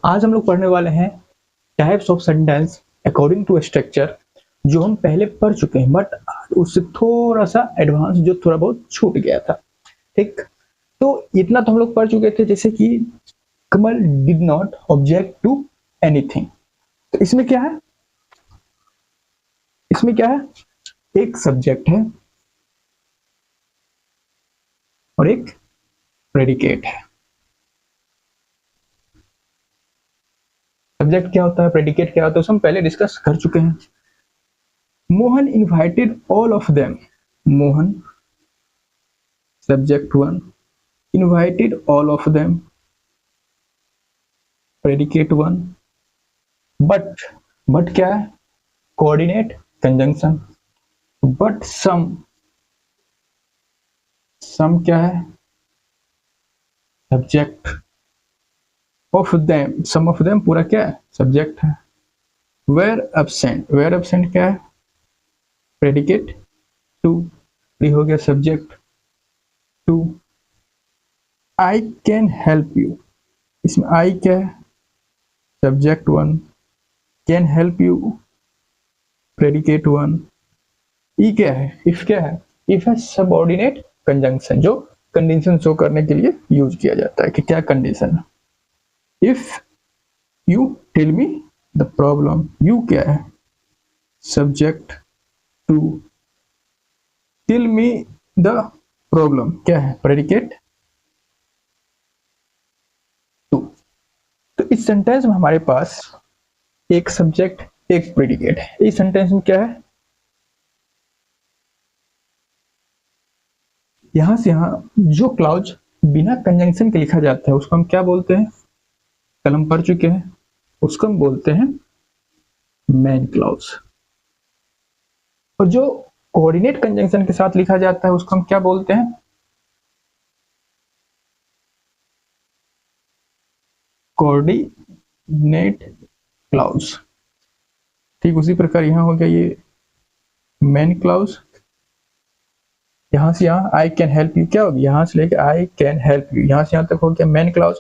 आज हम लोग पढ़ने वाले हैं types of sentence according to structure, जो हम पहले पढ़ चुके हैं बट उससे थोड़ा सा एडवांस जो थोड़ा बहुत छूट गया था। ठीक, तो इतना तो हम लोग पढ़ चुके थे, जैसे कि Kamal did not object to anything. तो इसमें क्या है, एक सब्जेक्ट है और एक प्रेडिकेट है। सब्जेक्ट क्या होता है, प्रेडिकेट क्या होता है, हम पहले डिस्कस कर चुके हैं। Mohan invited all of them. Mohan subject 1 invited all of them, predicate 1, but क्या है, coordinate conjunction, but some क्या है, subject of them, some of them पूरा क्या है, subject है। were absent क्या है, predicate 2, ये हो गया subject 2। I can help you, इसमें I क्या है, subject 1, can help you predicate 1। ई क्या है, इफ क्या है, इफ है सबऑर्डिनेट कंजंक्शन, जो कंडीशन शो करने के लिए यूज किया जाता है कि क्या कंडीशन है। If you tell me the problem, you क्या है, subject 2, tell me the problem क्या है, प्रेडिकेट 2। तो इस सेंटेंस में हमारे पास एक सब्जेक्ट एक प्रेडिकेट है। इस सेंटेंस में क्या है, यहां से यहां जो क्लाउज बिना कंजंक्शन के लिखा जाता है उसको हम क्या बोलते हैं, कल हम पढ़ चुके हैं, उसको हम बोलते हैं मेन क्लाउज। और जो कोऑर्डिनेट कंजंक्शन के साथ लिखा जाता है उसको हम क्या बोलते हैं, कोऑर्डिनेट क्लाउज। ठीक उसी प्रकार यहां हो गया ये मेन क्लाउज। यहां से यहां आई कैन हेल्प यू क्या होगी, यहां से लेके आई कैन हेल्प यू, यहां से यहां तक हो गया main clause.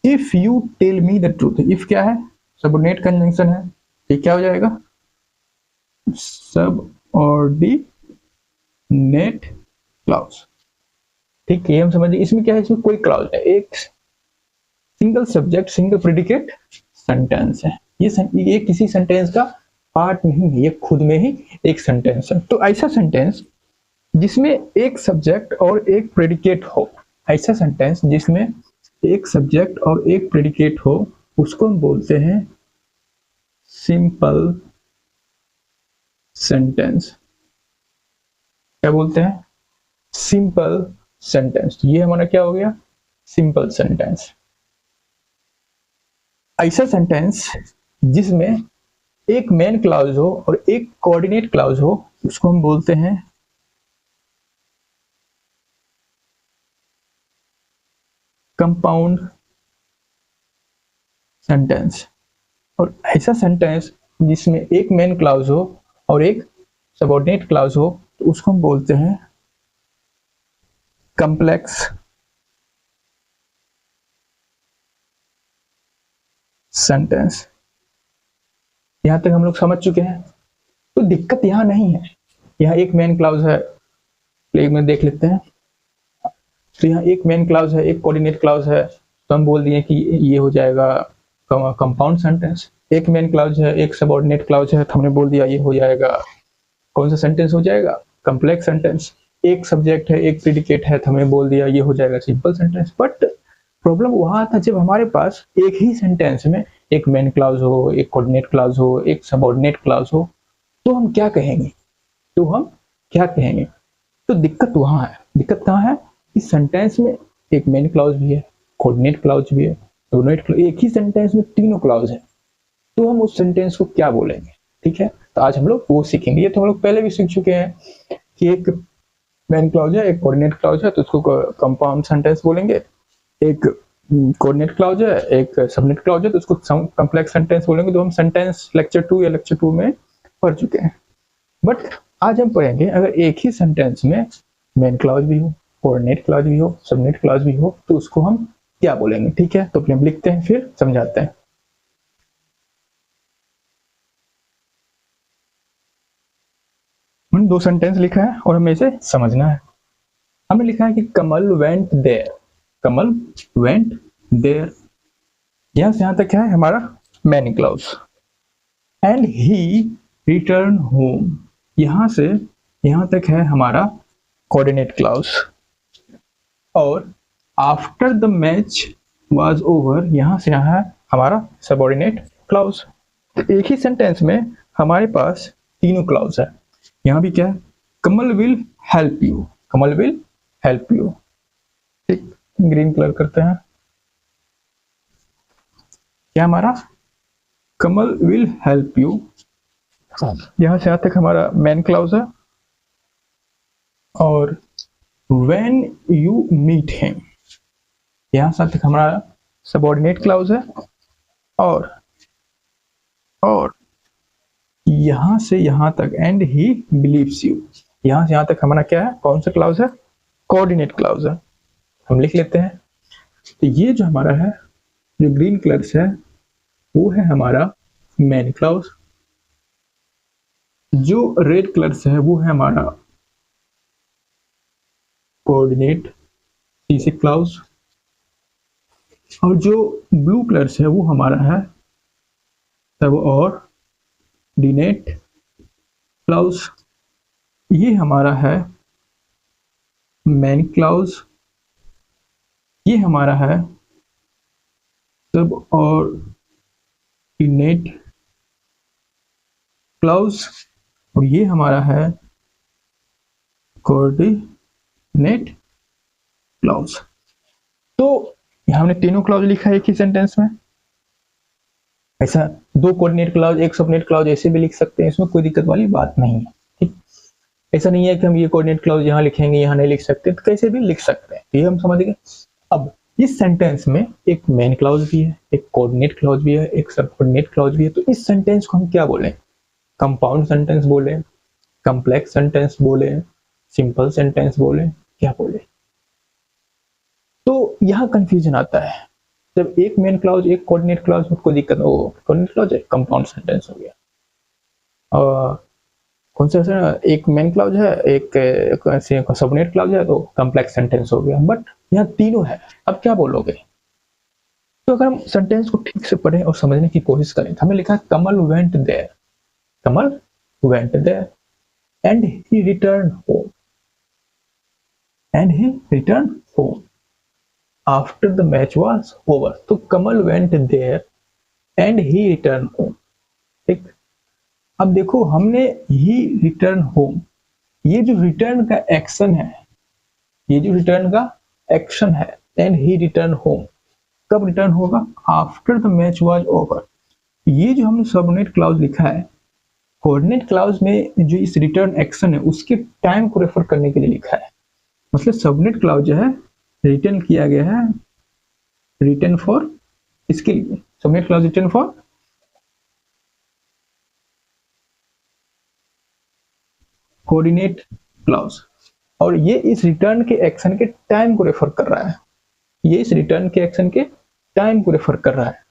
If you tell me the truth, if क्या है, सबऑर्डिनेट कंजंक्शन है, ये क्या हो जाएगा, सबऑर्डिनेट क्लाउज। ठीक, ये हम समझिए। इसमें क्या है, इसमें कोई क्लाउज है, एक single subject single predicate sentence है। ये किसी सेंटेंस का पार्ट नहीं है, ये खुद में ही एक सेंटेंस है। तो ऐसा सेंटेंस जिसमें एक सब्जेक्ट और एक प्रेडिकेट हो, ऐसा सेंटेंस जिसमें एक सब्जेक्ट और एक प्रेडिकेट हो, उसको हम बोलते हैं सिंपल सेंटेंस। क्या बोलते हैं, सिंपल सेंटेंस। ये हमारा क्या हो गया, सिंपल सेंटेंस। ऐसा सेंटेंस जिसमें एक मेन क्लाउज हो और एक कोऑर्डिनेट क्लाउज हो, उसको हम बोलते हैं कंपाउंड सेंटेंस। और ऐसा सेंटेंस जिसमें एक मेन क्लाउज हो और एक सबऑर्डिनेट क्लाउज हो, तो उसको हम बोलते हैं कॉम्प्लेक्स सेंटेंस। यहां तक हम लोग समझ चुके हैं। तो दिक्कत यहां नहीं है, यहाँ एक मेन क्लाउज है, एक में देख लेते हैं। तो यहाँ एक मेन क्लाउज है, एक कोऑर्डिनेट क्लाउज है, तो हम बोल दिए कि ये हो जाएगा कंपाउंड सेंटेंस। एक मेन क्लाउज है, एक सबऑर्डिनेट क्लाउज है, तो हमने बोल दिया ये हो जाएगा कौन सा सेंटेंस हो जाएगा, कॉम्प्लेक्स सेंटेंस। एक सब्जेक्ट है, एक प्रेडिकेट है, तो हमने बोल दिया ये हो जाएगा सिंपल सेंटेंस। बट प्रॉब्लम वहां था जब हमारे पास एक ही सेंटेंस में एक मेन क्लाउज हो, एक कोऑर्डिनेट क्लाउज हो, एक सबऑर्डिनेट क्लाउज हो, तो हम क्या कहेंगे, तो दिक्कत वहां है। दिक्कत कहाँ है, इस सेंटेंस में एक मेन क्लाउज भी है, कोऑर्डिनेट क्लाउज भी है, एक ही सेंटेंस में तीनों क्लाउज है, तो हम उस सेंटेंस को क्या बोलेंगे। ठीक है, तो आज हम लोग वो सीखेंगे। ये तो हम लोग पहले भी सीख चुके हैं कि एक मेन क्लाउज है, एक कोऑर्डिनेट क्लाउज है, तो उसको कंपाउंड सेंटेंस बोलेंगे। एक कोऑर्डिनेट क्लाउज है, एक सबनेट क्लाउज है, तो उसको कॉम्प्लेक्स सेंटेंस बोलेंगे। तो हम सेंटेंस लेक्चर 2 या लेक्चर 2 में पढ़ चुके हैं। बट आज हम पढ़ेंगे अगर एक ही सेंटेंस में मेन क्लाउज भी हो, कोऑर्डिनेट क्लाउज भी हो, सबनेट क्लाउज भी हो, तो उसको हम क्या बोलेंगे। ठीक है, तो हम लिखते हैं फिर समझाते हैं। दो सेंटेंस लिखा है और हमें इसे समझना है। हमने लिखा है कि Kamal went there, Kamal went there, यहां से यहां तक क्या है हमारा main clause. And he return home, यहां से यहां तक है हमारा कोऑर्डिनेट क्लाउज। और after the match was over, यहां से यहां है हमारा सबऑर्डिनेट क्लाउज। तो एक ही सेंटेंस में हमारे पास तीनों क्लाउज है। यहां भी क्या है, Kamal will help you, Kamal will help you. ठीक, ग्रीन कलर करते हैं, क्या हमारा कमल विल हेल्प यू, यहां से यहां तक हमारा मेन क्लाउज है। और व्हेन यू मीट हिम, यहां से तक हमारा सबऑर्डिनेट क्लाउज है। और यहां से यहां तक एंड ही बिलीव्स यू, यहां से यहां तक हमारा क्या है, कौन सा क्लाउज है, कोऑर्डिनेट क्लाउज है। हम लिख लेते हैं। तो ये जो हमारा है, जो ग्रीन कलर से है, वो है हमारा मेन क्लाउज। जो रेड कलर से है वो है हमारा कोऑर्डिनेट तीसरे क्लाउज। और जो ब्लू कलर से है वो हमारा है सब और डिनेट क्लाउज। ये हमारा है मेन क्लाउज, ये हमारा है सब और डिनेट क्लाउज, और ये हमारा है कोऑर्डिनेट क्लाउज। तो हमने तीनों क्लाउज लिखा है एक ही सेंटेंस में। ऐसा दो कोऑर्डिनेट क्लाउज एक सबऑर्डिनेट क्लाउज ऐसे भी लिख सकते हैं, इसमें कोई दिक्कत वाली बात नहीं है। ठीक, ऐसा नहीं है कि हम ये कोऑर्डिनेट क्लाउज यहाँ लिखेंगे यहाँ नहीं लिख सकते, तो कैसे भी लिख सकते हैं, ये हम समझ गए। अब इस सेंटेंस में एक मेन क्लाउज भी है, एक कोऑर्डिनेट क्लाउज भी है, एक सबऑर्डिनेट क्लाउज भी है। तो इस सेंटेंस को हम क्या बोले, कंपाउंड सेंटेंस बोले, कॉम्प्लेक्स सेंटेंस बोले, सिंपल सेंटेंस बोले, क्या बोले। तो यहाँ कंफ्यूजन आता है, जब एक मेन क्लाउज एक कोऑर्डिनेट क्लाउज में कोई दिक्कत हो, कोऑर्डिनेट क्लाउज है कंपाउंड सेंटेंस हो गया। और कौन सा एक मेन क्लाउज है एक सबऑर्डिनेट क्लाउज है तो कॉम्प्लेक्स सेंटेंस हो गया। बट यहाँ तीनों है, अब क्या बोलोगे। तो अगर हम सेंटेंस को ठीक से पढ़ें और समझने की कोशिश करें तो हमें लिखा है Kamal went there, Kamal went there and he return home, and he return home after the match was over. तो Kamal went there and he return home. ठीक, अब देखो हमने ही रिटर्न होम, ये जो रिटर्न का एक्शन है, ये जो रिटर्न का एक्शन है, एंड ही रिटर्न होम, कब रिटर्न होगा, after the match was over. ये जो हमने सबऑर्डिनेट क्लाउज लिखा है, कोऑर्डिनेट क्लाउज में जो इस रिटर्न एक्शन है उसके टाइम को रेफर करने के लिए लिखा है। मतलब सबऑर्डिनेट क्लाउज जो है रिटर्न किया गया है, रिटर्न फॉर, इसके लिए subordinate clause return for coordinate clause, और ये इस रिटर्न के एक्शन के टाइम को रेफर कर रहा है, ये इस रिटर्न के एक्शन के टाइम को रेफर कर रहा है।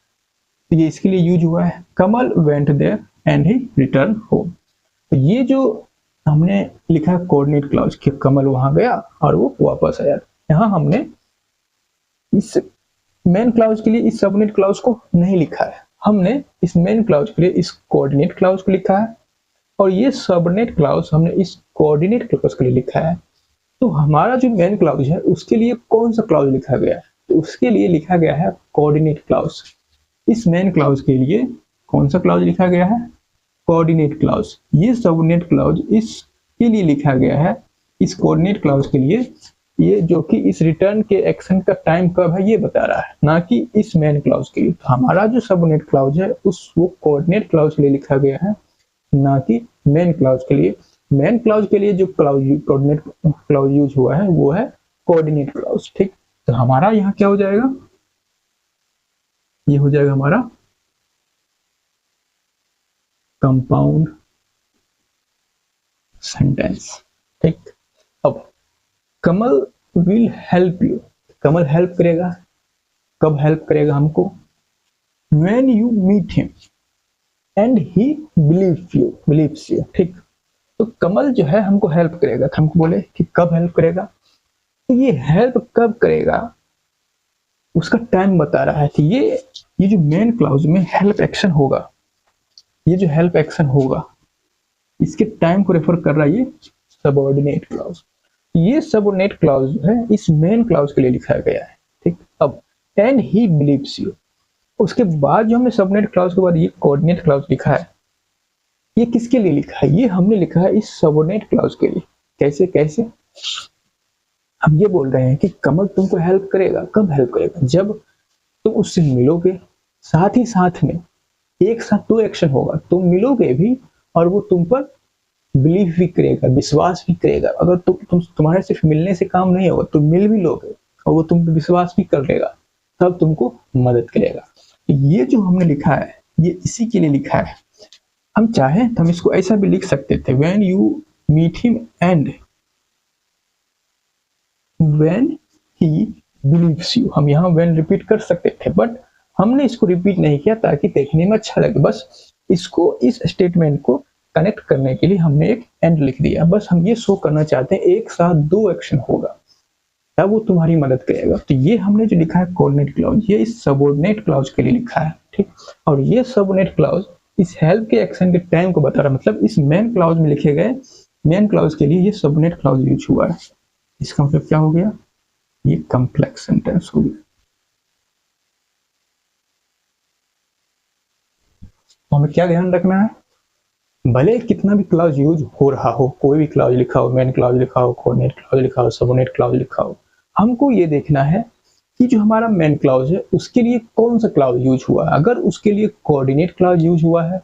तो ये इसके लिए यूज हुआ है, Kamal went there and he return home. तो ये जो हमने लिखा है कोऑर्डिनेट क्लाउज कि कमल वहां गया और वो वापस आया, यहां हमने इस मेन क्लाउज के लिए इस सबऑर्डिनेट क्लाउज को नहीं लिखा है, हमने इस मेन क्लाउज के लिए इस कोऑर्डिनेट क्लाउज को लिखा है, और ये सबऑर्डिनेट क्लाउज हमने इस कोऑर्डिनेट क्लाउज के लिए लिखा है। तो हमारा जो मेन क्लाउज है उसके लिए कौन सा क्लाउज लिखा गया है, तो उसके लिए लिखा गया है कोऑर्डिनेट क्लाउज। इस मेन क्लाउज के लिए कौन सा क्लाउज लिखा गया है, कोऑर्डिनेट क्लाउज। ये सबऑर्डिनेट क्लाउज इसके लिए लिखा गया है, इस कोऑर्डिनेट क्लाउज के लिए, ये जो कि इस रिटर्न के एक्शन का टाइम कब है ये बता रहा है, ना कि इस मेन क्लाउज के लिए। तो हमारा जो सबऑर्डिनेट क्लाउज है उस वो कोऑर्डिनेट क्लाउज के लिए लिखा गया है, ना कि मेन क्लाउज के लिए। मेन क्लाउज के लिए जो क्लाउज कोऑर्डिनेट क्लाउज यूज हुआ है वो है कोऑर्डिनेट क्लाउज। ठीक, तो हमारा यहाँ क्या हो जाएगा, ये हो जाएगा हमारा कंपाउंड सेंटेंस। ठीक, अब Kamal will help you, Kamal help करेगा, कब हेल्प करेगा हमको, when you meet him and he believes you, believes you. ठीक, तो कमल जो है हमको हेल्प करेगा। हमको बोले कि कब हेल्प करेगा, तो ये हेल्प कब करेगा उसका टाइम बता रहा है। तो ये जो मेन क्लाउज में हेल्प एक्शन होगा, ये जो हेल्प एक्शन होगा इसके टाइम को रेफर कर रहा है ये सबऑर्डिनेट क्लाउज। ये सबऑर्डिनेट क्लाउज जो है इस मेन क्लाउज के लिए लिखा गया है। ठीक, अब एंड ही बिलीव्स यू, उसके बाद जो हमने सबऑर्डिनेट क्लाउज के बाद ये कोऑर्डिनेट क्लाउज लिखा है, ये किसके लिए लिखा है? ये हमने लिखा है इस सबऑर्डिनेट क्लाउज के लिए। कैसे कैसे? हम ये बोल रहे हैं कि कमल तुमको हेल्प करेगा। कब हेल्प करेगा? जब तुम उससे मिलोगे, साथ ही साथ में एक साथ दो एक्शन होगा, तुम मिलोगे भी और वो तुम पर बिलीव भी करेगा, विश्वास भी करेगा। अगर तुम्हारे सिर्फ मिलने से काम नहीं होगा, तुम मिल भी लोगे और वो तुम पर विश्वास भी कर लेगा, तब तुमको मदद करेगा। ये जो हमने लिखा है ये इसी के लिए लिखा है। हम चाहे तो हम इसको ऐसा भी लिख सकते थे, when you meet him and when he believes you. हम यहाँ व्हेन रिपीट कर सकते थे, बट हमने इसको रिपीट नहीं किया ताकि देखने में अच्छा लगे। बस इसको, इस स्टेटमेंट को कनेक्ट करने के लिए हमने एक एंड लिख दिया। बस हम ये शो करना चाहते हैं एक साथ दो एक्शन होगा तब वो तुम्हारी मदद करेगा। तो ये हमने जो लिखा है कोऑर्डिनेट क्लाउज, ये इस सबऑर्डिनेट क्लाउज के लिए लिखा है। ठीक, और ये सबऑर्डिनेट क्लाउज इस हेल्प के एक्शन के टाइम को बता रहा है। मतलब इस मेन क्लाउज में लिखे गए मेन क्लाउज के लिए ये सबऑर्डिनेट क्लाउज यूज हुआ है। इसका मतलब क्या हो गया? ये कॉम्प्लेक्स सेंटेंस हो गया। तो हमें क्या ध्यान रखना है? भले कितना भी क्लाउज यूज हो रहा हो, कोई भी क्लाउज लिखा हो, मेन क्लाउज लिखा हो, कोऑर्डिनेट क्लाउज लिखा हो, सबऑर्डिनेट क्लाउज लिखा हो, हमको ये देखना है कि जो हमारा मेन क्लाउज है उसके लिए कौन सा क्लाउज यूज हुआ है। अगर उसके लिए कोऑर्डिनेट क्लाउज यूज हुआ है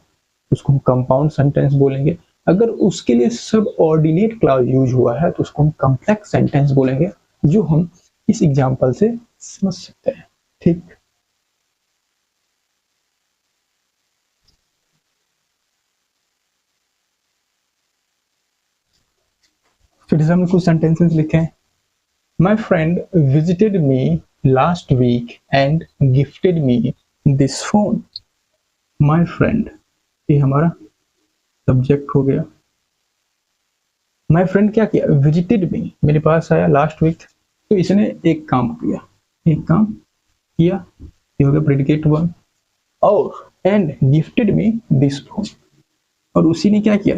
उसको हम कंपाउंड सेंटेंस बोलेंगे। अगर उसके लिए सबऑर्डिनेट क्लाउज यूज हुआ है तो उसको हम कॉम्प्लेक्स सेंटेंस बोलेंगे, जो हम इस एग्जांपल से समझ सकते हैं। ठीक, फिर से हमने कुछ सेंटेंसेस लिखे हैं। My friend visited me last week and gifted me this phone. My friend, ये हमारा सब्जेक्ट हो गया। My friend क्या किया? Visited me, मेरे पास आया लास्ट वीक, तो इसने एक काम किया, एक काम किया, ये हो गया प्रेडिकेट वन। और and gifted me this phone, और उसी ने क्या किया?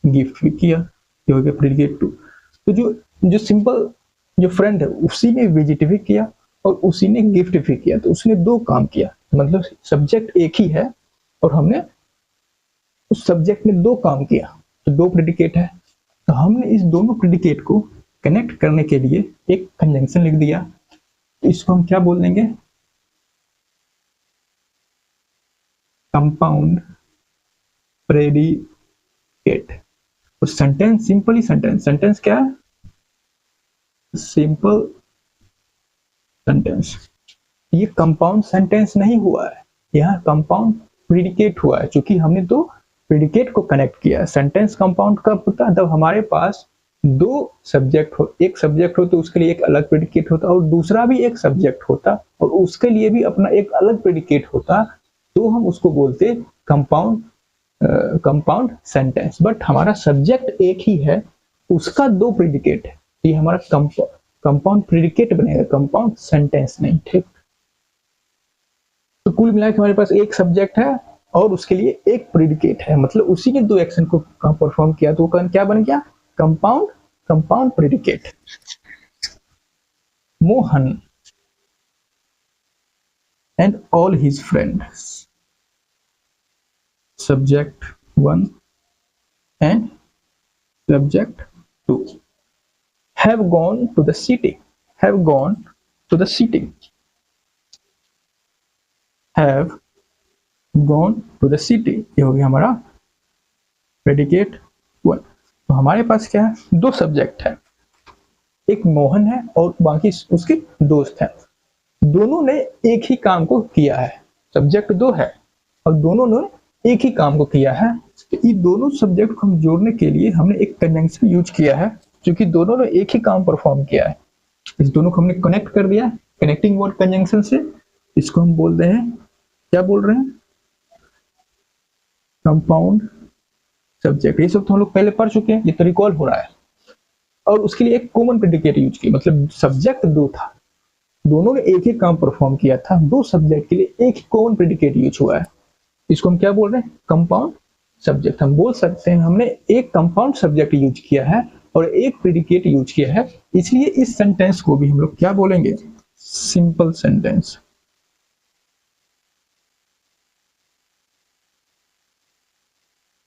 गिफ्ट भी किया, ये हो गया प्रेडिकेट टू। तो जो जो सिंपल जो फ्रेंड है उसी ने विजिट भी किया और उसी ने गिफ्ट भी किया, तो उसने दो काम किया। मतलब सब्जेक्ट एक ही है और हमने उस सब्जेक्ट ने दो काम किया, तो दो प्रेडिकेट है। तो हमने इस दोनों प्रेडिकेट को कनेक्ट करने के लिए एक कंजंक्शन लिख दिया। तो इसको हम क्या बोल देंगे? Compound predicate. तो सेंटेंस सिंपल ही सेंटेंस क्या है? Simple sentence. ये कंपाउंड सेंटेंस नहीं हुआ है, यहाँ कंपाउंड प्रेडिकेट हुआ है, क्योंकि हमने दो प्रेडिकेट को कनेक्ट किया है। सेंटेंस कंपाउंड कब होता है? जब हमारे पास दो सब्जेक्ट हो, एक सब्जेक्ट हो तो उसके लिए एक अलग प्रेडिकेट होता और दूसरा भी एक सब्जेक्ट होता और उसके लिए भी अपना एक अलग प्रेडिकेट होता, तो हम उसको बोलते कंपाउंड सेंटेंस। बट हमारा सब्जेक्ट एक ही है, उसका दो प्रेडिकेट है, ये हमारा कंपाउंड प्रेडिकेट बनेगा, कंपाउंड सेंटेंस नहीं। ठीक, तो कुल मिलाकर हमारे पास एक सब्जेक्ट है और उसके लिए एक प्रेडिकेट है, मतलब उसी ने दो एक्शन को परफॉर्म किया, तो क्या बन गया? Compound predicate. Mohan and all his friends, subject one and subject two, have gone to the city, have gone to the city, have gone to the city, ये हो गया हमारा प्रेडिकेट वन। तो हमारे पास क्या है? दो सब्जेक्ट है, एक मोहन है और बाकी उसके दोस्त हैं। दोनों ने एक ही काम को किया है, सब्जेक्ट दो है और दोनों ने एक ही काम को किया है। तो ये दोनों सब्जेक्ट को हम जोड़ने के लिए हमने एक कंजंक्शन यूज किया है, क्योंकि दोनों ने एक ही काम परफॉर्म किया है। इस दोनों को हमने कनेक्ट कर दिया कनेक्टिंग वर्ड कंजंक्शन से। इसको हम बोल रहे हैं, क्या बोल रहे हैं? कंपाउंड सब्जेक्ट, ये सब तो हम लोग पहले पढ़ चुके हैं, ये तो रिकॉल हो रहा है। और उसके लिए एक कॉमन प्रेडिकेट यूज किया, मतलब सब्जेक्ट दो था, दोनों ने एक ही काम परफॉर्म किया था, दो सब्जेक्ट के लिए एक ही कॉमन प्रेडिकेट यूज हुआ है। इसको हम क्या बोल रहे हैं? Compound subject. हम बोल सकते हैं हमने एक कंपाउंड सब्जेक्ट यूज किया है और एक प्रेडिकेट यूज किया है, इसलिए इस सेंटेंस को भी हम लोग क्या बोलेंगे? Simple sentence.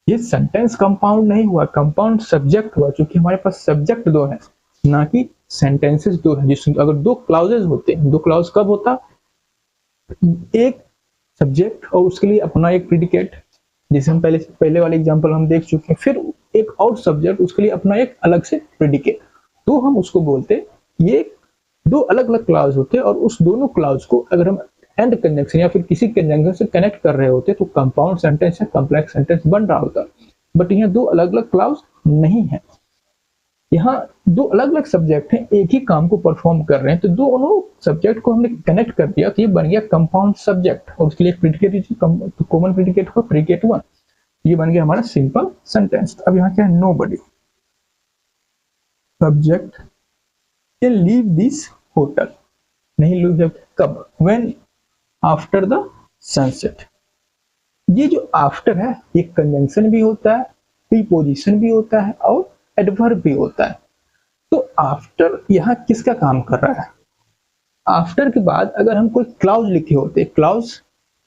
ये सेंटेंस कंपाउंड नहीं हुआ, कंपाउंड सब्जेक्ट हुआ, क्योंकि हमारे पास सब्जेक्ट दो है, ना कि सेंटेंसेस दो है। जिसमें अगर दो क्लाउजेज होते, दो क्लाउज कब होता? एक सब्जेक्ट और उसके लिए अपना एक प्रेडिकेट, जिसे हम पहले वाले एग्जांपल हम देख चुके हैं, फिर एक और सब्जेक्ट, उसके लिए अपना एक अलग से प्रेडिकेट, तो हम उसको बोलते, ये दो अलग अलग क्लाउज होते, और उस दोनों क्लाउज को अगर हम एंड कंजंक्शन या फिर किसी कंजंक्शन से कनेक्ट कर रहे होते तो कंपाउंड सेंटेंस या कॉम्प्लेक्स सेंटेंस बन रहा होता। बट यहाँ दो अलग अलग क्लाउज नहीं है, यहाँ दो अलग अलग सब्जेक्ट हैं, एक ही काम को परफॉर्म कर रहे हैं, तो दोनों सब्जेक्ट को हमने कनेक्ट कर दिया, तो ये बन गया कंपाउंड सब्जेक्ट, और उसके लिए प्रेडिकेट, कॉमन प्रेडिकेट हुआ, प्रेडिकेट हुआ, ये बन गया हमारा सिंपल सेंटेंस। अब यहाँ क्या है? Nobody subject can leave this hotel, नहीं लीव, कब? When after the sunset. ये जो आफ्टर है, ये कंजंक्शन भी होता है, प्रीपोजिशन भी होता है, और एडवर्ब भी होता है। तो आफ्टर यहाँ किसका काम कर रहा है? आफ्टर के बाद अगर हम कोई क्लाउज लिखे होते, क्लाउज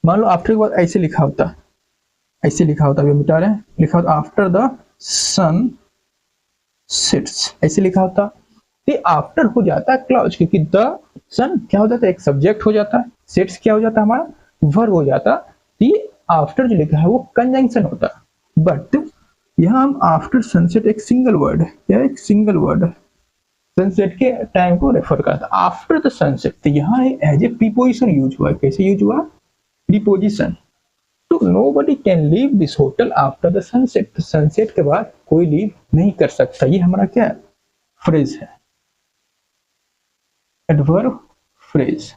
मान लो आफ्टर के बाद ऐसे लिखा होता, ऐसे लिखा होता, अभी मिटा रहे हैं, लिखा होता आफ्टर द सन सेट्स, ऐसे लिखा होता, तो आफ्टर हो जाता है क्लाउज, क्योंकि द सन क्या हो जाता है? एक सब्जेक्ट हो जाता है, सेट्स क्या हो जाता है? हमारा वर्ब हो जाता। तो ये आफ्टर जो लिखा है वो कंजंक्शन होता है, बट यहाँ हम आफ्टर सनसेट एक सिंगल वर्ड है, या एक सिंगल वर्ड है, सनसेट के टाइम को रेफर करता है, आफ्टर द सनसेट, तो यहाँ एज ए प्रीपोजिशन यूज हुआ है। कैसे यूज हुआ? प्रीपोजिशन। तो nobody can leave this hotel after the sunset, तो सनसेट के बाद कोई लीव नहीं कर सकता, ये हमारा क्या है? फ्रेज है, एडवर्ब फ्रेज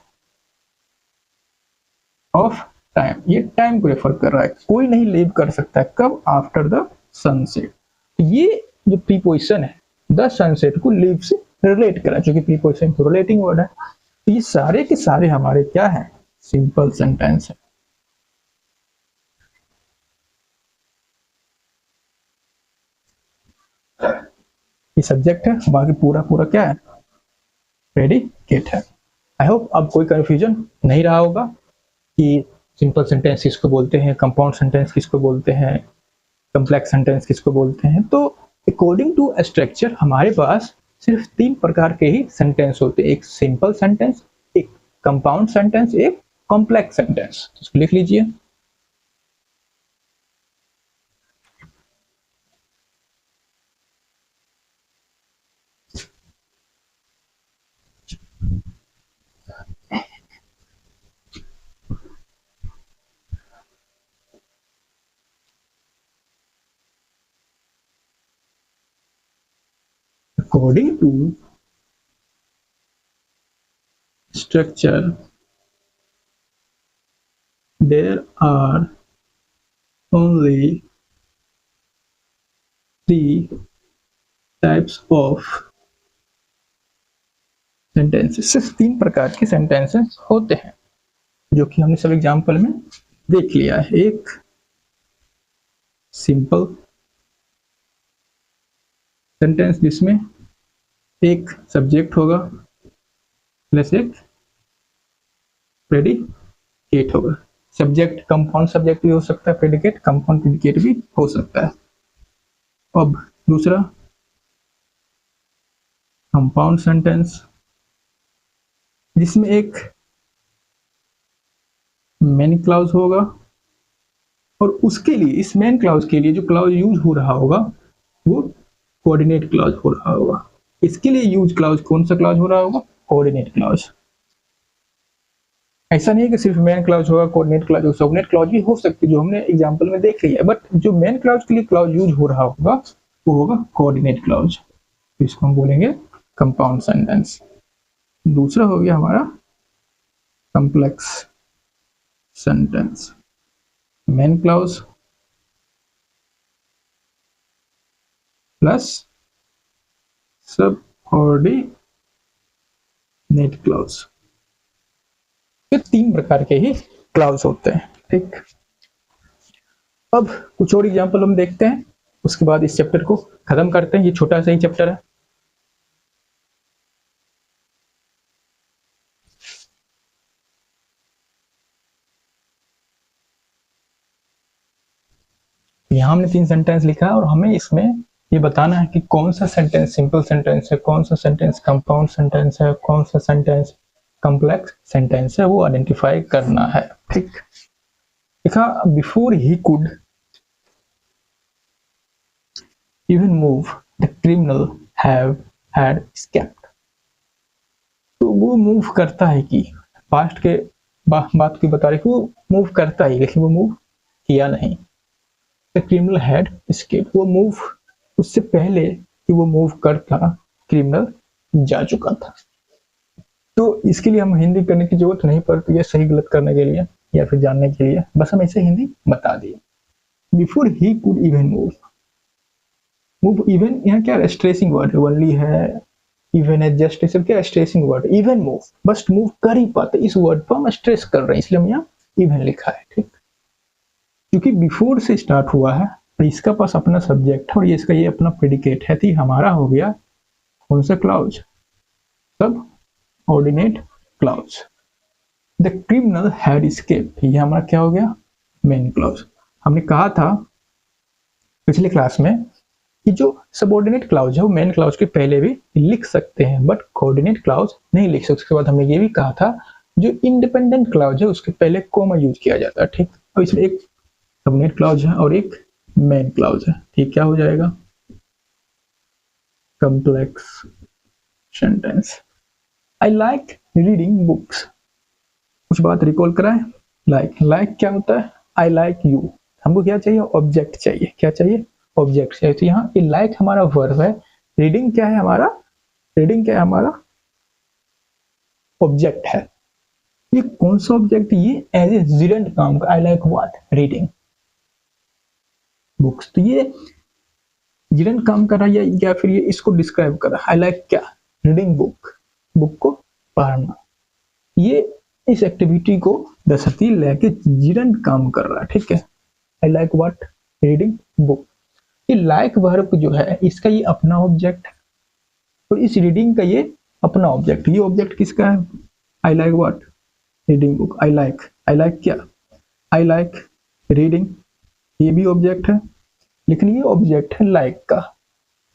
ऑफ टाइम, ये टाइम को रेफर कर रहा है, कोई नहीं लीव कर सकता है, कब? After the sunset. ये जो प्रीपोजिशन है द सनसेट को लीव से रिलेट करा, क्योंकि प्रीपोजिशन तो रिलेटिंग वर्ड है, तो ये सारे के सारे हमारे क्या है? सिंपल सेंटेंस है। ये सब्जेक्ट है, बाकी पूरा पूरा क्या है? प्रेडिकेट है। आई होप अब कोई कंफ्यूजन नहीं रहा होगा कि सिंपल सेंटेंस किसको बोलते हैं, कंपाउंड सेंटेंस किसको बोलते हैं, कॉम्प्लेक्स सेंटेंस किसको बोलते हैं। तो अकॉर्डिंग टू स्ट्रक्चर हमारे पास सिर्फ तीन प्रकार के ही सेंटेंस होते हैं, एक सिंपल सेंटेंस, एक कंपाउंड सेंटेंस, एक कॉम्प्लेक्स सेंटेंस। इसको लिख लीजिए। According to structure, there are only three types of sentences। सिर्फ तीन प्रकार के sentences होते हैं, जो कि हमने सब एग्जाम्पल में देख लिया है। एक सिंपल सेंटेंस, जिसमें एक सब्जेक्ट होगा प्लस एक प्रेडिकेट होगा। सब्जेक्ट कंपाउंड सब्जेक्ट भी हो सकता है, प्रेडिकेट कंपाउंड प्रेडिकेट भी हो सकता है। अब दूसरा कंपाउंड सेंटेंस, जिसमें एक मेन क्लाउज होगा, और उसके लिए, इस मेन क्लाउज के लिए जो क्लाउज यूज हो रहा होगा वो कोऑर्डिनेट क्लाउज हो रहा होगा। इसके लिए यूज क्लाउज कौन सा क्लाउज हो रहा होगा? Coordinate clause. ऐसा नहीं है कि सिर्फ मेन क्लाउज होगा, कोऑर्डिनेट क्लाउज होगा, सबनेट क्लाउज भी हो सकती है, जो हमने एग्जांपल में देख लिया है, बट जो मेन क्लाउज के लिए क्लाउज यूज हो रहा होगा वो होगा कोऑर्डिनेट क्लाउज, इसको हम बोलेंगे कंपाउंड सेंटेंस। दूसरा हो गया हमारा complex sentence. Main clause plus subordinate clause. ये 3 प्रकार के ही क्लॉज होते हैं, ठीक। अब कुछ और एग्जांपल हम देखते हैं, उसके बाद इस चैप्टर को खत्म करते हैं। ये छोटा सा ही चैप्टर है। यहाँ हमने 3 सेंटेंस लिखा है और हमें इसमें ये बताना है कि कौन सा सेंटेंस सिंपल सेंटेंस है, कौन सा सेंटेंस कंपाउंड सेंटेंस है, कौन सा सेंटेंस कॉम्प्लेक्स सेंटेंस है, वो आइडेंटिफाई करना है, ठीक। लिखा before he could even move the criminal have had escaped. तो वो मूव करता है कि पास्ट के बात की बता रही, वो मूव करता है लेकिन वो मूव किया नहीं। द क्रिमिनल हैड एस्केप, वो मूव, उससे पहले कि वो मूव करता क्रिमिनल जा चुका था। तो इसके लिए हम हिंदी करने की जरूरत नहीं पड़ती है सही गलत करने के लिए या फिर जानने के लिए, बस हम ऐसे हिंदी बता दिए। Before he could even move, move even यहाँ क्या स्ट्रेसिंग वर्ड है, ओनली है, इवन है, जस्ट सब क्या स्ट्रेसिंग वर्ड, इवन मूव, बस मूव कर ही पाते, इस वर्ड पर हम स्ट्रेस कर रहे हैं इसलिए हम यहाँ इवन लिखा है, ठीक। क्योंकि बिफोर से स्टार्ट हुआ है और इसका पास अपना सब्जेक्ट है और ये इसका ये अपना प्रेडिकेट है, तो हमारा हो गया कौन सा क्लॉज, सब ordinate clause. The criminal had escape, ये हमारा क्या हो गया मेन क्लॉज। हमने कहा था पिछले क्लास में कि जो सबऑर्डिनेट क्लॉज है वो मेन क्लॉज के पहले भी लिख सकते हैं बट कोऑर्डिनेट क्लॉज नहीं लिख सकते। उसके बाद हमने ये भी कहा था जो इंडिपेंडेंट क्लॉज है उसके पहले कोमा यूज किया जाता है, ठीक। अब इसमें एक सबऑर्डिनेट क्लॉज है और एक मेन क्लॉज है, ठीक। क्या हो जाएगा complex sentence. I like reading books, कुछ बात रिकॉल कराए। लाइक क्या होता है, आई लाइक यू, हमको क्या चाहिए ऑब्जेक्ट चाहिए, क्या चाहिए ऑब्जेक्ट चाहिए। तो यहाँ ये लाइक हमारा वर्ब है, रीडिंग क्या है हमारा, रीडिंग क्या है हमारा ऑब्जेक्ट है। ये कौन सा ऑब्जेक्ट, ये एज ए जिरेंट काम का, I like what reading books. तो ये जिरेंट काम कर रहा है या फिर ये इसको डिस्क्राइब कर रहा है, आई लाइक क्या रीडिंग बुक, बुक को पढ़ना। ये इस एक्टिविटी को दर्शाती लेके जिरेंट काम कर रहा है, ठीक है। I like what reading book. ये लाइक वर्ब जो है इसका ये अपना ऑब्जेक्ट है और इस रीडिंग का ये अपना ऑब्जेक्ट। ये ऑब्जेक्ट किसका है, I like what reading book. I like क्या, आई लाइक रीडिंग, ये भी ऑब्जेक्ट है लेकिन ये ऑब्जेक्ट है लाइक का।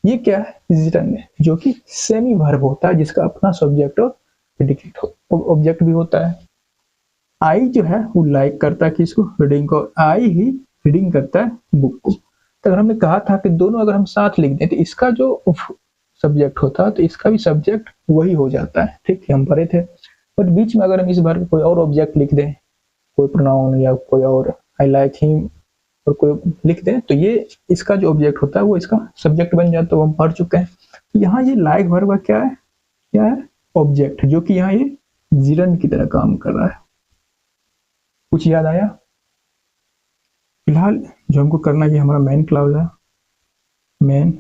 ये क्या है जिरन है जो कि सेमी वर्ब होता है जिसका अपना सब्जेक्ट और प्रेडिकेट ऑब्जेक्ट भी होता है। आई जो है वो लाइक करता है किसको, रीडिंग को, आई ही रीडिंग करता है बुक को। तो अगर हमने कहा था कि दोनों अगर हम साथ लिख दें तो इसका जो सब्जेक्ट होता है तो इसका भी सब्जेक्ट वही हो जाता है, ठीक है, हम पढ़े थे। बट बीच में अगर हम इस बार कोई और ऑब्जेक्ट लिख दें, कोई प्रोनाउन या कोई और, आई लाइक हिम और कोई लिख दें तो ये इसका जो ऑब्जेक्ट होता है वो इसका सब्जेक्ट बन जाता है, तो हम पढ़ चुके हैं। तो यहाँ ये लाइक वर्ब क्या है ऑब्जेक्ट, जो कि यहाँ ये जिरन की तरह काम कर रहा है। कुछ याद आया? फिलहाल जो हमको करना है, हमारा मेन क्लॉज है, मेन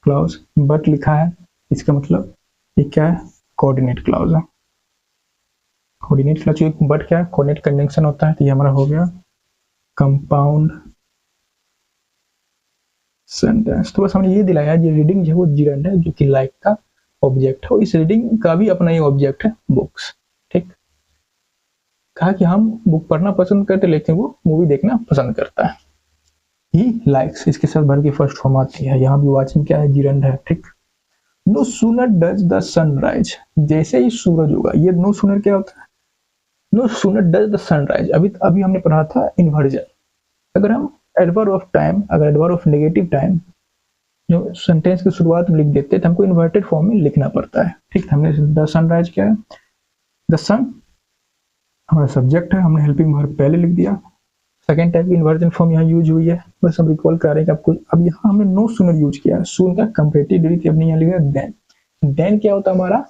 क्लॉज बट लिखा है, इसका मतलब ये क्या है कोऑर्डिनेट क्लॉज है। कोऑर्डिनेट क्लॉज बट क्या है कोऑर्डिनेट कंजंक्शन होता है, तो ये हमारा हो गया कंपाउंड सेंटेंस। तो बस हमने ये दिलाया ये रीडिंग जो है वो जिरंड है जो कि लाइक का ऑब्जेक्ट है, इस रीडिंग का भी अपना ये ऑब्जेक्ट है बुक्स, ठीक। कहा कि हम बुक पढ़ना पसंद करते लेकिन वो मूवी देखना पसंद करता है। ही लाइक्स, इसके साथ भर की फर्स्ट फॉर्म आती है। यहाँ भी वाचिंग क्या है जिरंड है, ठीक। No sooner does the sunrise, जैसे ही सूरज होगा, ये नो सूनर क्या होता है, no sooner does the sunrise. अभी हमने पढ़ा था इन्वर्जन। अगर हम एडवर्ब ऑफ टाइम, अगर एडवर्ब ऑफ नेगेटिव टाइम जो सेंटेंस की शुरुआत में लिख देते हैं तो हमको इन्वर्टेड फॉर्म में लिखना पड़ता है, ठीक। हमने द सनराइज क्या है, द सन हमारा सब्जेक्ट है, हमने हेल्पिंग वर्ब पहले लिख दिया। सेकेंड टाइप की इन्वर्जन फॉर्म यहाँ यूज हुई है, बस हम रिकॉल कर रहे हैं आपको। अब यहाँ हमने नो सूनर यूज किया है, सून का कंपेरेटिव डिग्री अपने यहाँ लिखा देन। देन क्या होता है हमारा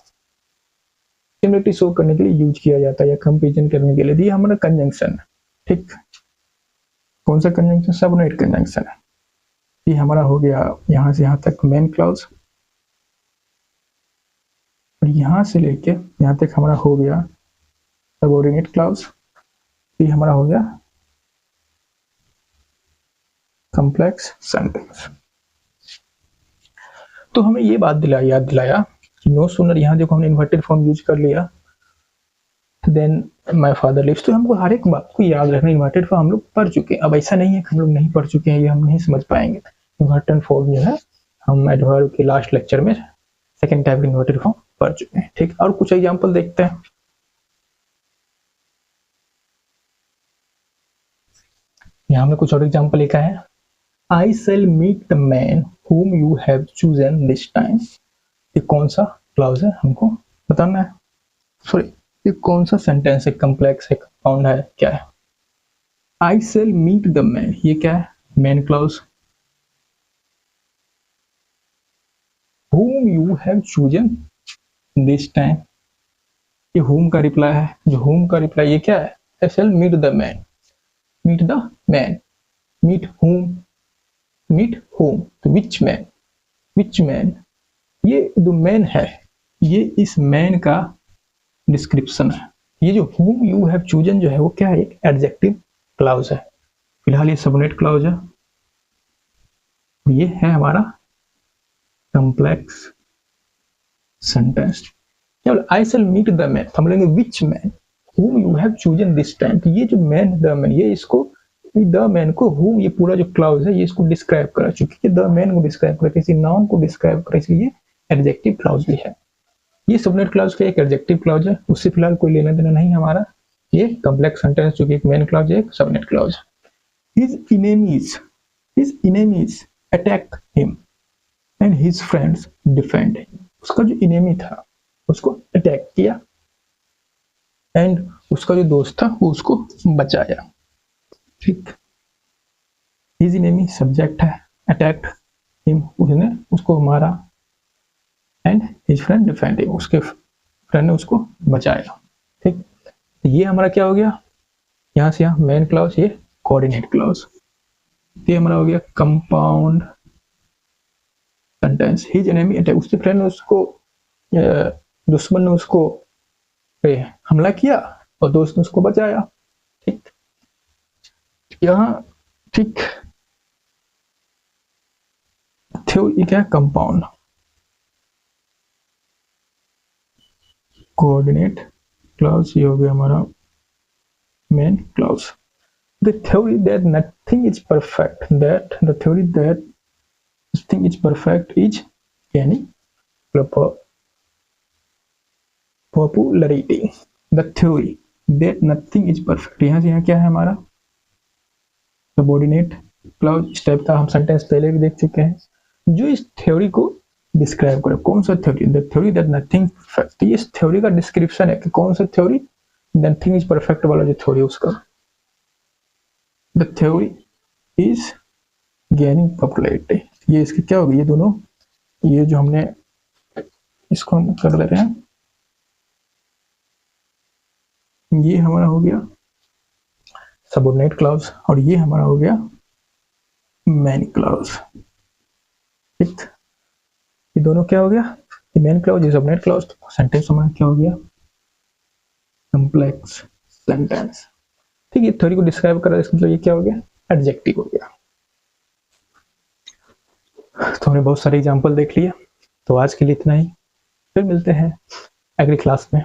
सिमिलरिटी शो करने के लिए यूज किया जाता है या कंपेरिजन करने के लिए। ये हमारा कंजंक्शन है, ठीक। कौन सा कंजंक्शन, सबऑर्डिनेट कंजंक्शन है। ये हमारा हो गया यहाँ से यहाँ तक मेन क्लाउज, और यहाँ से लेके यहाँ तक हमारा हो गया सबऑर्डिनेट क्लाउज। ये हमारा हो गया कॉम्प्लेक्स सेंटेंस। तो हमें ये बात याद दिलाया कि नो सूनर, यहाँ देखो हमने इन्वर्टेड फॉर्म यूज कर लिया, देन माय फादर लिव्स। तो हमको हर एक बात को याद रखना, इन्वर्टेड फॉर्म हम लोग पढ़ चुके हैं। अब ऐसा नहीं है कि हम लोग नहीं पढ़ चुके हैं, ये हम नहीं समझ पाएंगे। इन्वर्टेड फॉर्म जो है हम एडवर्ब के लास्ट लेक्चर में सेकंड टाइप के इन्वर्टेड फॉर्म पढ़ चुके हैं। ठीक, और कुछ एग्जांपल देखते हैं। यहाँ में कुछ और एग्जांपल लिखा है, I shall meet the man whom you have chosen this time। ये कौन सा क्लाउज है हमको बताना है, सॉरी ये कौन सा सेंटेंस है, कॉम्प्लेक्स है, कंपाउंड है, क्या है। I shall meet the man, ये क्या है, main clause. whom you have chosen this time, ये whom का रिप्लाई है, जो whom का रिप्लाई ये क्या है, I shall meet the man, meet the man, meet whom, meet whom, तो विच मैन, विच मैन, ये जो मैन है ये इस मैन का डिस्क्रिप्शन है। ये जो whom you have chosen जो है वो क्या है, एक एडजेक्टिव क्लाउज है। फिलहाल ये सबऑर्डिनेट क्लाउज है। ये है हमारा कॉम्प्लेक्स सेंटेंस। केवल आई शैल मीट द मैन, हम लेंगे विच man whom you have chosen this time। तो ये जो मैन, द मैन, ये इसको द मैन को whom, ये पूरा जो क्लाउज है ये इसको डिस्क्राइब करा, चूंकि द मैन को डिस्क्राइब करा, किसी नाउन को डिस्क्राइब करा, इसलिए एडजेक्टिव क्लाउज भी है। ये सबऑर्डिनेट क्लाउज का एक एडजेक्टिव क्लाउज है, उससे फिलहाल कोई लेना देना नहीं हमारा। ये कॉम्प्लेक्स सेंटेंस जो कि एक मेन क्लाउज है, एक subordinate clause. His enemies attack him and his friends defend him। उसका जो इनेमी था उसको अटैक किया एंड उसका जो दोस्त था वो उसको बचाया। ठीक, हिज इनेमी सब्जेक्ट है, अटैक्ड हिम, उसने उसको मारा, and his friend defend him, उसके फ्रेंड ने उसको बचाया। ठीक, तो ये हमारा क्या हो गया, यहाँ से यहाँ मेन क्लाउज, ये कोऑर्डिनेट क्लाउज। ये हमारा हो गया compound sentence. His enemy attack, उसके फ्रेंड ने उसको, दुश्मन ने उसको हमला किया और दोस्त ने उसको बचाया। ठीक, यहाँ ठीक थ्योरी क्या है, कंपाउंड कोऑर्डिनेट क्लाउज, ये हो गया हमारा main clause. The theory that nothing is perfect, that the theory that nothing is perfect is gaining popularity। The theory that nothing is perfect, यहाँ से यहाँ क्या है हमारा सबऑर्डिनेट क्लाउज। इस टाइप का हम सेंटेंस पहले भी देख चुके हैं जो इस थ्योरी को डिस्क्राइब करे। कौन सा theory, the theory that nothing perfect, ये इस थ्योरी का डिस्क्रिप्शन है कि कौन सा थ्योरी, नथिंग इज परफेक्ट वाला जो थ्योरी उसका। The theory is gaining popularity, ये इसकी क्या होगी, ये दोनों, ये जो हमने इसको हम कर ले रहे हैं, ये हमारा हो गया सबऑर्डिनेट क्लाउज और ये हमारा हो गया मेन क्लाउज। ठीक, ये दोनों क्या हो गया, ये मेन क्लाउज, ये सबऑर्डिनेट क्लाउज। तो सेंटेंस हमारा क्या हो गया, कॉम्प्लेक्स सेंटेंस। ठीक, ये थ्योरी को डिस्क्राइब कर रहा है, इसका मतलब ये क्या हो गया, एडजेक्टिव हो गया। तो हमने बहुत सारे एग्जांपल देख लिए, तो आज के लिए इतना ही, फिर मिलते हैं अगली क्लास में।